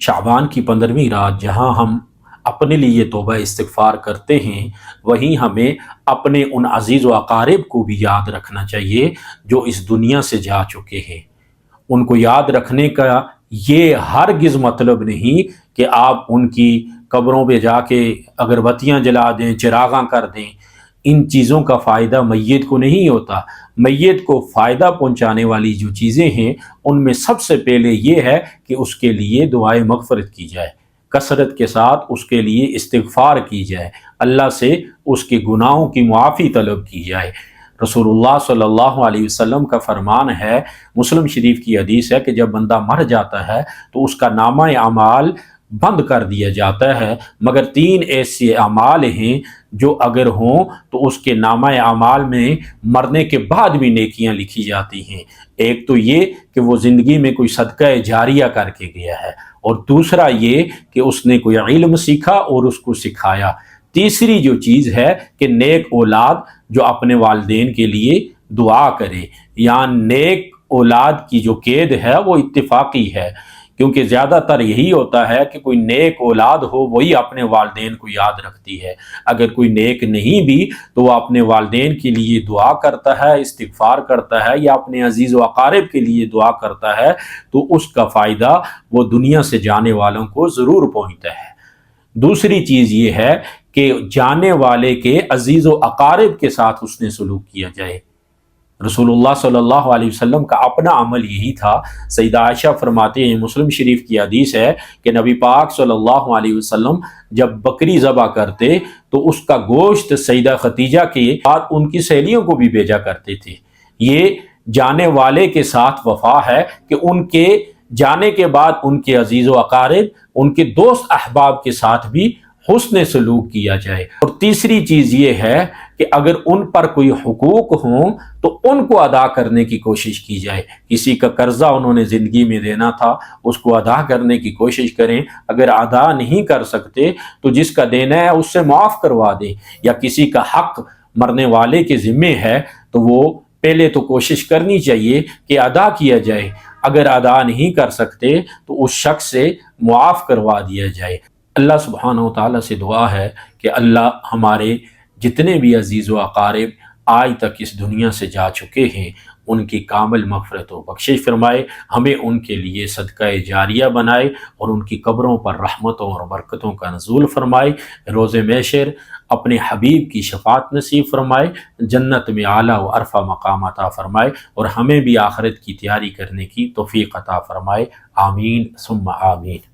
شعبان کی 15ویں رات جہاں ہم اپنے لیے توبہ استغفار کرتے ہیں، وہیں ہمیں اپنے ان عزیز و اقارب کو بھی یاد رکھنا چاہیے جو اس دنیا سے جا چکے ہیں۔ ان کو یاد رکھنے کا یہ ہرگز مطلب نہیں کہ آپ ان کی قبروں پہ جا کے اگربتیاں جلا دیں، چراغاں کر دیں۔ ان چیزوں کا فائدہ میت کو نہیں ہوتا۔ میت کو فائدہ پہنچانے والی جو چیزیں ہیں ان میں سب سے پہلے یہ ہے کہ اس کے لیے دعائے مغفرت کی جائے، کثرت کے ساتھ اس کے لیے استغفار کی جائے، اللہ سے اس کے گناہوں کی معافی طلب کی جائے۔ رسول اللہ صلی اللہ علیہ وسلم کا فرمان ہے، مسلم شریف کی حدیث ہے کہ جب بندہ مر جاتا ہے تو اس کا نامہ اعمال بند کر دیا جاتا ہے، مگر 3 ایسے اعمال ہیں جو اگر ہوں تو اس کے نامہ اعمال میں مرنے کے بعد بھی نیکیاں لکھی جاتی ہیں۔ ایک تو یہ کہ وہ زندگی میں کوئی صدقہ جاریہ کر کے گیا ہے، اور دوسرا یہ کہ اس نے کوئی علم سیکھا اور اس کو سکھایا۔ تیسری جو چیز ہے کہ نیک اولاد جو اپنے والدین کے لیے دعا کرے، یعنی نیک اولاد کی جو قید ہے وہ اتفاقی ہے، کیونکہ زیادہ تر یہی ہوتا ہے کہ کوئی نیک اولاد ہو وہی اپنے والدین کو یاد رکھتی ہے۔ اگر کوئی نیک نہیں بھی تو وہ اپنے والدین کے لیے دعا کرتا ہے، استغفار کرتا ہے، یا اپنے عزیز و اقارب کے لیے دعا کرتا ہے تو اس کا فائدہ وہ دنیا سے جانے والوں کو ضرور پہنچتا ہے۔ دوسری چیز یہ ہے کہ جانے والے کے عزیز و اقارب کے ساتھ اس نے سلوک کیا جائے۔ رسول اللہ صلی اللہ علیہ وسلم کا اپنا عمل یہی تھا۔ سیدہ عائشہ فرماتے ہیں، مسلم شریف کی حدیث ہے کہ نبی پاک صلی اللہ علیہ وسلم جب بکری ذبح کرتے تو اس کا گوشت سیدہ خدیجہ کے بعد ان کی سہیلیوں کو بھی بھیجا کرتے تھے۔ یہ جانے والے کے ساتھ وفا ہے کہ ان کے جانے کے بعد ان کے عزیز و اقارب، ان کے دوست احباب کے ساتھ بھی حسن سلوک کیا جائے۔ اور تیسری چیز یہ ہے کہ اگر ان پر کوئی حقوق ہوں تو ان کو ادا کرنے کی کوشش کی جائے۔ کسی کا قرضہ انہوں نے زندگی میں دینا تھا، اس کو ادا کرنے کی کوشش کریں۔ اگر ادا نہیں کر سکتے تو جس کا دینا ہے اس سے معاف کروا دیں، یا کسی کا حق مرنے والے کے ذمے ہے تو وہ پہلے تو کوشش کرنی چاہیے کہ ادا کیا جائے۔ اگر ادا نہیں کر سکتے تو اس شخص سے معاف کروا دیا جائے۔ اللہ سبحانہ و تعالیٰ سے دعا ہے کہ اللہ ہمارے جتنے بھی عزیز و اقارب آج تک اس دنیا سے جا چکے ہیں ان کی کامل مغفرت و بخشش فرمائے، ہمیں ان کے لیے صدقہ جاریہ بنائے اور ان کی قبروں پر رحمتوں اور برکتوں کا نزول فرمائے، روز محشر اپنے حبیب کی شفاعت نصیب فرمائے، جنت میں اعلیٰ و عرفہ مقام عطا فرمائے، اور ہمیں بھی آخرت کی تیاری کرنے کی توفیق عطا فرمائے۔ آمین ثم آمین۔